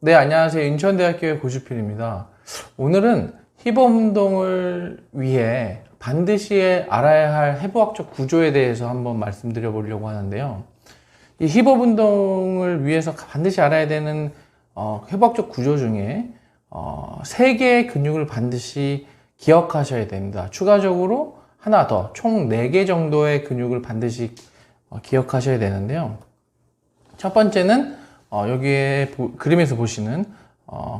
네, 안녕하세요. 인천대학교의 고주필입니다. 오늘은 힙업 운동을 위해 반드시 알아야 할 해부학적 구조에 대해서 한번 말씀드려 보려고 하는데요. 이 힙업 운동을 위해서 반드시 알아야 되는 해부학적 구조 중에 3개의 근육을 반드시 기억하셔야 됩니다. 추가적으로 하나 더, 총 4개 정도의 근육을 반드시 기억하셔야 되는데요. 첫 번째는 여기에 그림에서 보시는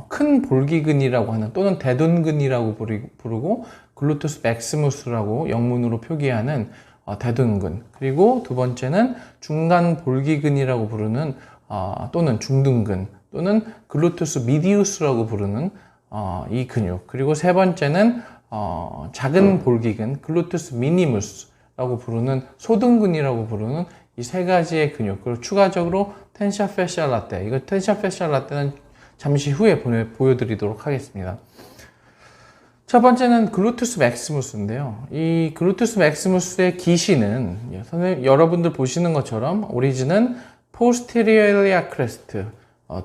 큰 볼기근이라고 하는, 또는 대둔근이라고 부르고 글루투스 맥시무스라고 영문으로 표기하는 대둔근. 그리고 두 번째는 중간 볼기근이라고 부르는 또는 중둔근, 또는 글루투스 미디우스라고 부르는 이 근육. 그리고 세 번째는 작은 볼기근, 글루투스 미니무스라고 부르는 소등근이라고 부르는 이 3가지의 근육. 그리고 추가적으로 텐션 패시얼 라테. 이거 텐션 패시얼 라테는 잠시 후에 보여드리도록 하겠습니다. 첫 번째는 글루투스 맥시무스인데요. 이 글루투스 맥시무스의 기시는 여러분들 보시는 것처럼 오리진은 posterior iliac crest,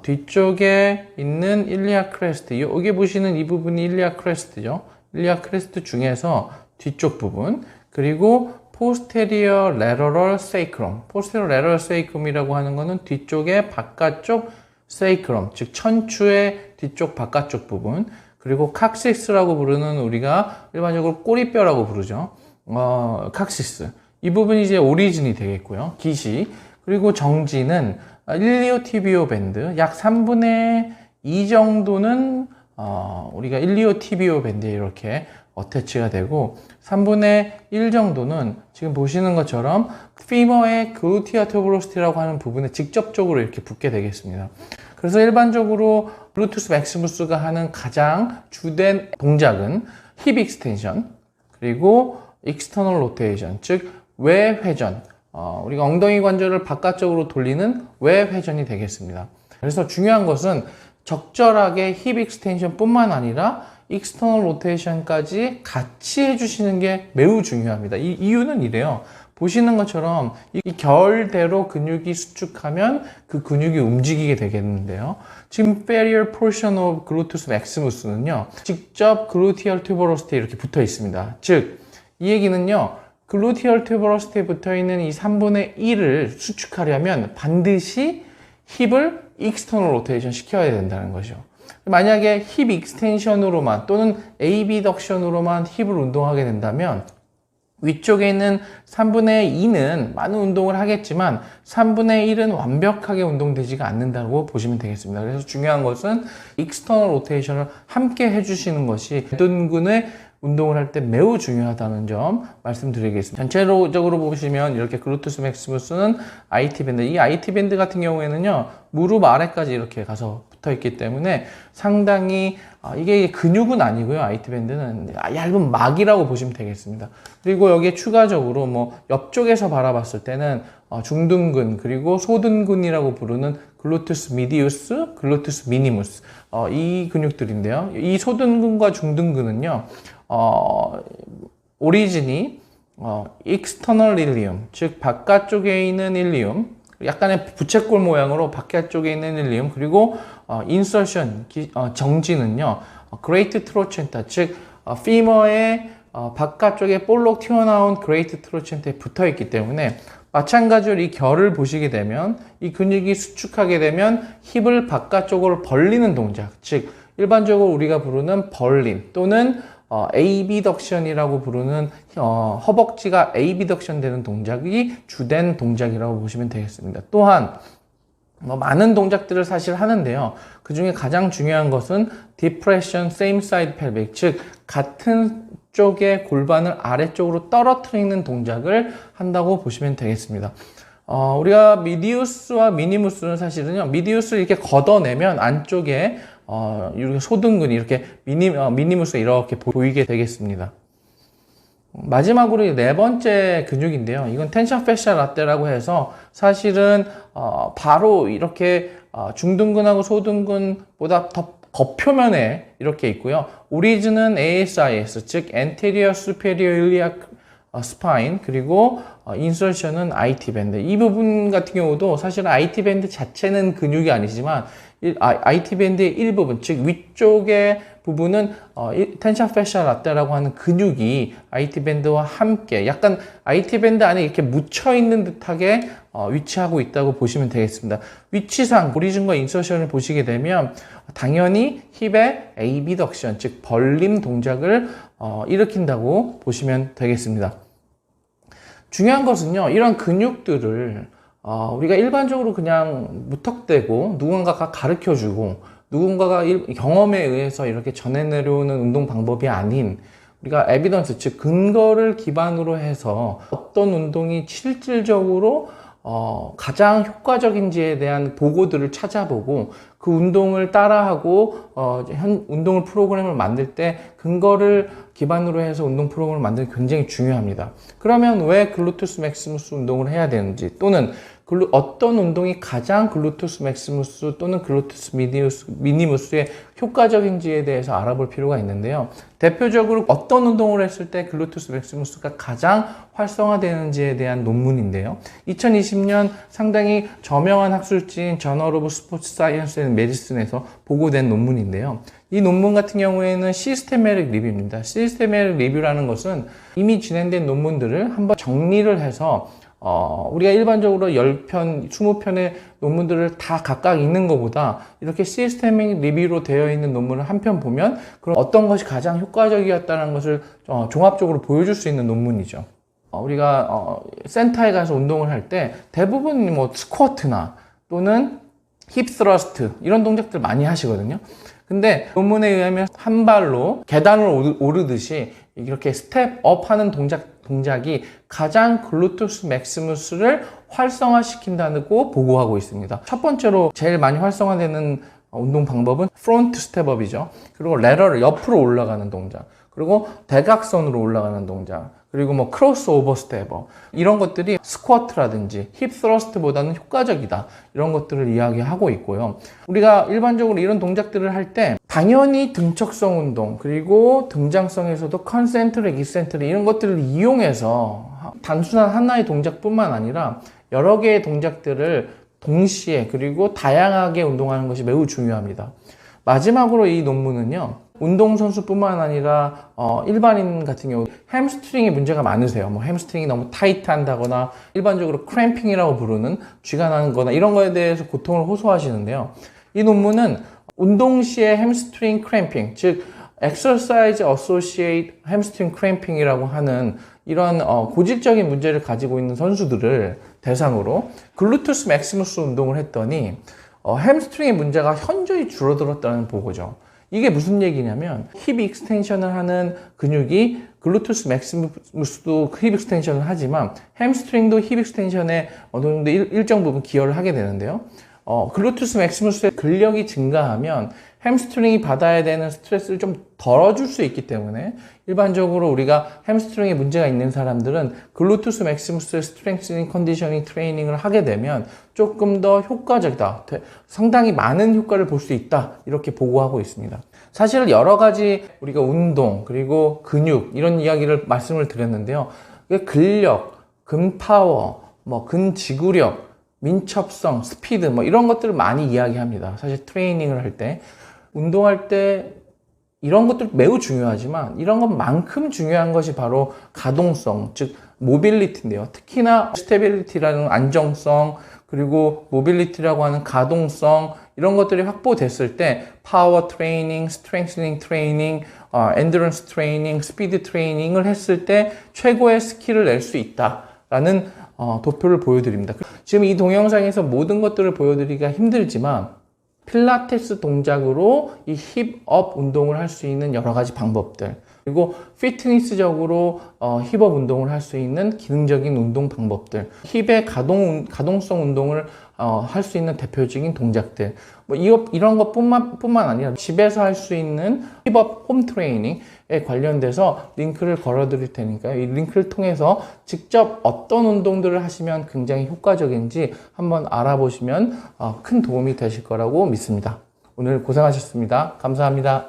뒤쪽에 있는 iliac crest. 여기 보시는 이 부분이 iliac crest죠. iliac crest 중에서 뒤쪽 부분. 그리고 posterior lateral sacrum. posterior lateral sacrum이라고 하는 것은 뒤쪽의 바깥쪽 sacrum, 즉 천추의 뒤쪽 바깥쪽 부분. 그리고 coccyx라고 부르는, 우리가 일반적으로 꼬리뼈라고 부르죠. coccyx. 이 부분이 이제 오리진이 되겠고요. 기시. 그리고 정지는 일리오티비오 밴드. 약 3분의 2 정도는 우리가 일리오티비오 밴드에 이렇게 어태치가 되고, 3분의 1 정도는 지금 보시는 것처럼 피머의 글루티아 투버로시티라고 하는 부분에 직접적으로 이렇게 붙게 되겠습니다. 그래서 일반적으로 글루투스 맥시무스가 하는 가장 주된 동작은 힙 익스텐션, 그리고 익스터널 로테이션, 즉 외회전, 우리가 엉덩이 관절을 바깥쪽으로 돌리는 외회전이 되겠습니다. 그래서 중요한 것은 적절하게 힙 익스텐션 뿐만 아니라 익스터널 로테이션까지 같이 해주시는 게 매우 중요합니다. 이 이유는 이래요. 보시는 것처럼 이 결대로 근육이 수축하면 그 근육이 움직이게 되겠는데요. 지금 inferior portion of gluteus maximus는요, 직접 gluteal tuberosity에 이렇게 붙어 있습니다. 즉, 이 얘기는요, gluteal tuberosity에 붙어 있는 이 3분의 1을 수축하려면 반드시 힙을 external rotation 시켜야 된다는 거죠. 만약에 힙 익스텐션으로만 또는 에이비덕션으로만 힙을 운동하게 된다면 위쪽에 있는 3분의 2는 많은 운동을 하겠지만 3분의 1은 완벽하게 운동되지가 않는다고 보시면 되겠습니다. 그래서 중요한 것은 익스터널 로테이션을 함께 해주시는 것이 대둔근의 운동을 할 때 매우 중요하다는 점 말씀드리겠습니다. 전체적으로 보시면 이렇게 글루투스 맥시무스는 IT 밴드, 이 IT 밴드 같은 경우에는요, 무릎 아래까지 이렇게 가서 붙어 있기 때문에 상당히 이게 근육은 아니고요. IT 밴드는 얇은 막이라고 보시면 되겠습니다. 그리고 여기에 추가적으로 뭐 옆쪽에서 바라봤을 때는 중둔근, 그리고 소둔근이라고 부르는 글루투스 미디우스, 글루투스 미니무스, 이 근육들인데요. 이 소둔근과 중둔근은요, 오리진이 익스터널 일리움, 즉 바깥쪽에 있는 일리움, 약간의 부채꼴 모양으로 바깥쪽에 있는 일리움, 그리고 인서션, 정지는요, 그레이트 트로첸타, 즉 피머의 바깥쪽에 볼록 튀어나온 그레이트 트로첸타에 붙어 있기 때문에 마찬가지로 이 결을 보시게 되면 이 근육이 수축하게 되면 힙을 바깥쪽으로 벌리는 동작, 즉 일반적으로 우리가 부르는 벌림 또는 에이비덕션이라고 부르는 허벅지가 에이비덕션 되는 동작이 주된 동작이라고 보시면 되겠습니다. 또한 많은 동작들을 사실 하는데요. 그 중에 가장 중요한 것은 depression same side pelvic, 즉 같은 쪽의 골반을 아래쪽으로 떨어뜨리는 동작을 한다고 보시면 되겠습니다. 우리가 미디우스와 미니무스는 사실은요, 미디우스를 이렇게 걷어내면 안쪽에 이렇게 소등근이 이렇게 미니무스가 이렇게 보이게 되겠습니다. 마지막으로 4번째 근육인데요. 이건 텐션 패시얼 라테라고 해서 사실은 바로 이렇게 중둔근하고 소둔근보다 더 겉표면에 이렇게 있고요. 오리진은 ASIS, 즉 Anterior Superior Iliac Spine, 그리고 인설션은 IT 밴드. 이 부분 같은 경우도 사실은 IT 밴드 자체는 근육이 아니지만 IT 밴드의 일부분, 즉 위쪽의 부분은 텐션 패시아 라테라고 하는 근육이 IT 밴드와 함께 약간 IT 밴드 안에 이렇게 묻혀 있는 듯하게 위치하고 있다고 보시면 되겠습니다. 위치상 오리진과 인서션을 보시게 되면 당연히 힙의 abduction, 즉 벌림 동작을 일으킨다고 보시면 되겠습니다. 중요한 것은요, 이런 근육들을 우리가 일반적으로 그냥 무턱대고 누군가가 가르쳐주고 누군가가 경험에 의해서 이렇게 전해 내려오는 운동 방법이 아닌 우리가 에비던스, 즉 근거를 기반으로 해서 어떤 운동이 실질적으로 가장 효과적인지에 대한 보고들을 찾아보고 그 운동을 따라하고 운동을 프로그램을 만들 때 근거를 기반으로 해서 운동 프로그램을 만드는 게 굉장히 중요합니다. 그러면 왜 글루테우스 맥시무스 운동을 해야 되는지, 또는 어떤 운동이 가장 글루테우스 맥시무스 또는 글루테우스 미니무스의 효과적인지에 대해서 알아볼 필요가 있는데요. 대표적으로 어떤 운동을 했을 때 글루테우스 맥시무스가 가장 활성화되는지에 대한 논문인데요. 2020년 상당히 저명한 학술지인 저널 오브 스포츠 사이언스 앤 메디슨에서 보고된 논문인데요. 이 논문 같은 경우에는 시스테메릭 리뷰입니다. 시스테메릭 리뷰라는 것은 이미 진행된 논문들을 한번 정리를 해서 우리가 일반적으로 10편, 20편의 논문들을 다 각각 읽는 것보다 이렇게 시스테믹 리뷰로 되어 있는 논문을 한 편 보면 그럼 어떤 것이 가장 효과적이었다는 것을 종합적으로 보여줄 수 있는 논문이죠. 우리가 센터에 가서 운동을 할 때 대부분 뭐 스쿼트나 또는 힙 스러스트 이런 동작들 많이 하시거든요. 근데 논문에 의하면 한 발로 계단을 오르듯이 이렇게 스텝업 하는 동작이 가장 글루테우스 맥시무스를 활성화시킨다고 보고하고 있습니다. 첫 번째로 제일 많이 활성화되는 운동 방법은 프론트 스텝업이죠. 그리고 레러를 옆으로 올라가는 동작, 그리고 대각선으로 올라가는 동작, 그리고 뭐 크로스오버 스텝업, 이런 것들이 스쿼트라든지 힙 스러스트보다는 효과적이다, 이런 것들을 이야기하고 있고요. 우리가 일반적으로 이런 동작들을 할 때 당연히 등척성 운동, 그리고 등장성에서도 컨센트릭, 이센트릭 이런 것들을 이용해서 단순한 하나의 동작뿐만 아니라 여러 개의 동작들을 동시에 그리고 다양하게 운동하는 것이 매우 중요합니다. 마지막으로 이 논문은요, 운동선수뿐만 아니라 일반인 같은 경우 햄스트링에 문제가 많으세요. 뭐 햄스트링이 너무 타이트한다거나 일반적으로 크램핑이라고 부르는 쥐가 나는 거나 이런 거에 대해서 고통을 호소하시는데요. 이 논문은 운동 시에 햄스트링 크램핑, 즉 Exercise Associated Hamstring Cramping이라고 하는 이런 고질적인 문제를 가지고 있는 선수들을 대상으로 글루테우스 맥시무스 운동을 했더니 햄스트링의 문제가 현저히 줄어들었다는 보고죠. 이게 무슨 얘기냐면 힙 익스텐션을 하는 근육이 글루테우스 맥시무스도 힙 익스텐션을 하지만 햄스트링도 힙 익스텐션에 어느 정도 일정 부분 기여를 하게 되는데요. 글루테우스 맥시무스의 근력이 증가하면 햄스트링이 받아야 되는 스트레스를 좀 덜어줄 수 있기 때문에 일반적으로 우리가 햄스트링에 문제가 있는 사람들은 글루테우스 맥시무스의 스트렝스닝 컨디셔닝 트레이닝을 하게 되면 조금 더 효과적이다, 상당히 많은 효과를 볼 수 있다, 이렇게 보고하고 있습니다. 사실 여러 가지 우리가 운동 그리고 근육 이런 이야기를 말씀을 드렸는데요. 근력, 근파워, 뭐 근지구력, 민첩성, 스피드 뭐 이런 것들을 많이 이야기합니다. 사실 트레이닝을 할 때, 운동할 때 이런 것들 매우 중요하지만 이런 것만큼 중요한 것이 바로 가동성, 즉 모빌리티인데요. 특히나 스테빌리티라는 안정성, 그리고 모빌리티라고 하는 가동성, 이런 것들이 확보됐을 때 파워 트레이닝, 스트렝스닝 트레이닝, 엔드런스 트레이닝, 스피드 트레이닝을 했을 때 최고의 스킬을 낼 수 있다라는 도표를 보여드립니다. 지금 이 동영상에서 모든 것들을 보여드리기가 힘들지만 필라테스 동작으로 이 힙업 운동을 할 수 있는 여러 가지 방법들, 그리고 피트니스적으로 힙업 운동을 할 수 있는 기능적인 운동 방법들, 힙의 가동성 운동을 할 수 있는 대표적인 동작들, 뭐 이런 것뿐만 아니라 집에서 할 수 있는 힙업 홈 트레이닝에 관련돼서 링크를 걸어 드릴 테니까요. 이 링크를 통해서 직접 어떤 운동들을 하시면 굉장히 효과적인지 한번 알아보시면 큰 도움이 되실 거라고 믿습니다. 오늘 고생하셨습니다. 감사합니다.